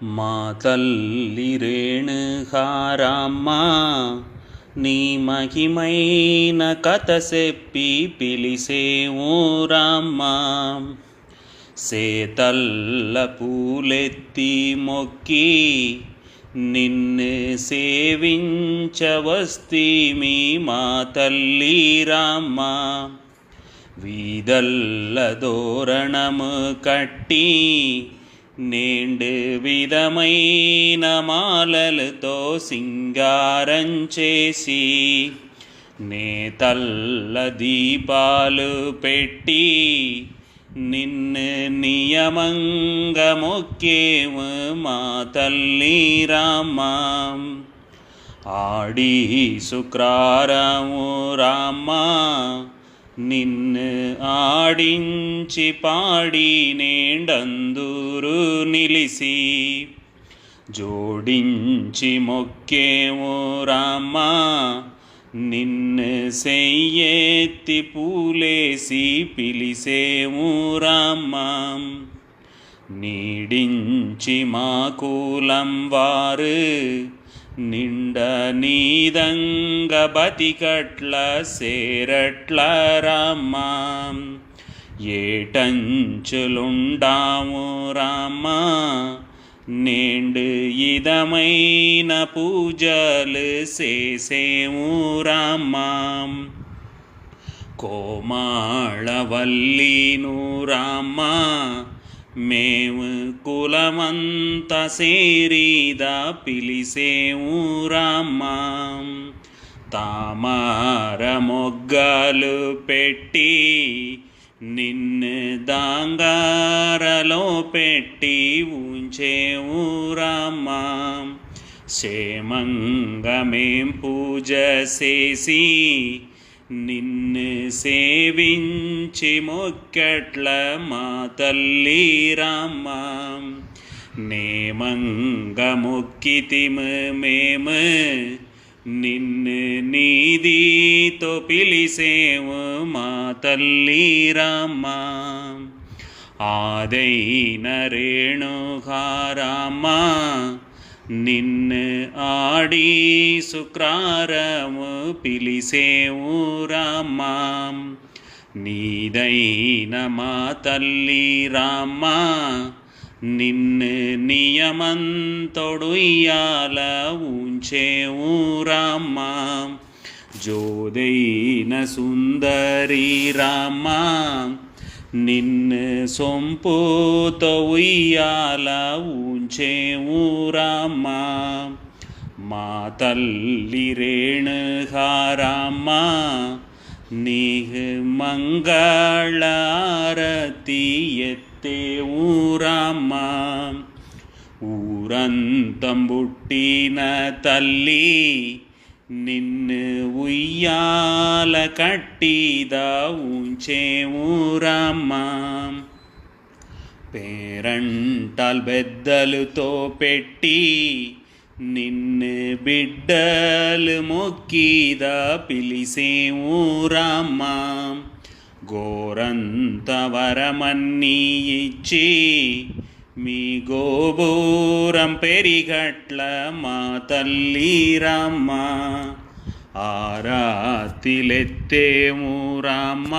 మా తల్లి రేణుహారమ్మ నీ మహిమైన కథ చెప్పి పిలిసేము రామ్మ. సేతల్ల పూలెత్తి మొక్కి నిన్ను సేవించవస్తీమి మా తల్లి రామ్మ. వీదల్ల దోరణము కట్టి నేండు విధమైన మాలలతో సింగారం చేసి నేతల్ల దీపాలు పెట్టి నిన్ను నియమంగా మొక్కేము మా తల్లి రామ్మ. ఆడి శుక్రవారము రామ్మ నిన్ను ఆడించి పాడి నేండందూరు నిలిసి జోడించి మొక్కేము రామ్మ. నిన్ను సెయ్యెత్తి పూలేసి పిలిసేము రామ్మ. నీడించి మా కులం వారు నిండ నీదంగ బతికట్ల సేరట్ల రామ్మ. ఏటంచులుండాము రామ్మ నేండు ఇదమైన పూజలు చేసేము రామ్మ. కోమాళవల్లిను రామ్మ మేము కులమంతా సేరిదా పిలిసేము రామ్మ. తామర మొగ్గలు పెట్టి నిన్ను దాంగారలో పెట్టి ఉంచేము రామ్మ. క్షేమంగా మేం పూజ చేసి నిన్ను సేవించి మొక్కట్ల మా తల్లి రామ్మ. నేమంగా మొక్కితిము మేము నిన్ను నీదితో పిలిసేము మా తల్లి రామ్మ. ఆదైన రేణుహారమ్మ నిన్ను ఆడి శుక్రవారము పిలిసేము రామ్మ. నీదైన మా తల్లి రామ్మ నిన్ను నియమంతోడుయ్యాల ఉంచేము రామ్మ. జోదైన సుందరి రామ్మ నిన్ను సొంపుతో ఉయ్యాల ఉంచేము రామ్మ. మా తల్లి రేణుహారమ్మ నీకు మంగళారతి ఎత్తేము రామ్మ. ఊరంతం పుట్టిన తల్లి నిన్ను ఉయ్యాల కట్టిదా ఉంచేము రామ్మ. పేరంటాల్ బెద్దలతో పెట్టి నిన్ను బిడ్డలు మొక్కిదా పిలిసేము రామ్మ. గోరంత వరమన్నీ ఇచ్చి మీ గోబూరం పెరిగట్ల మా తల్లి రామ్మ. ఆరాతిలెత్తేము రామ్మ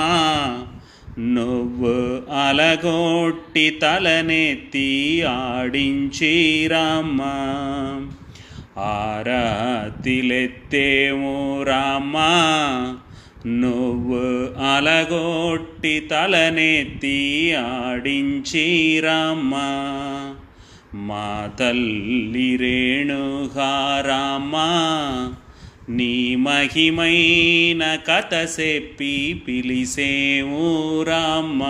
నువ్వు అలగొట్టి తలనెత్తి ఆడించి రామ్మ. ఆరాతిలెత్తేము రామ్మ నువ్వు అలగొట్టి తలనెత్తి ఆడించి రామ్మ. మా తల్లి రేణుహారమ్మ నీ మహిమైన కథ చెప్పి పిలిసేము రామ్మ.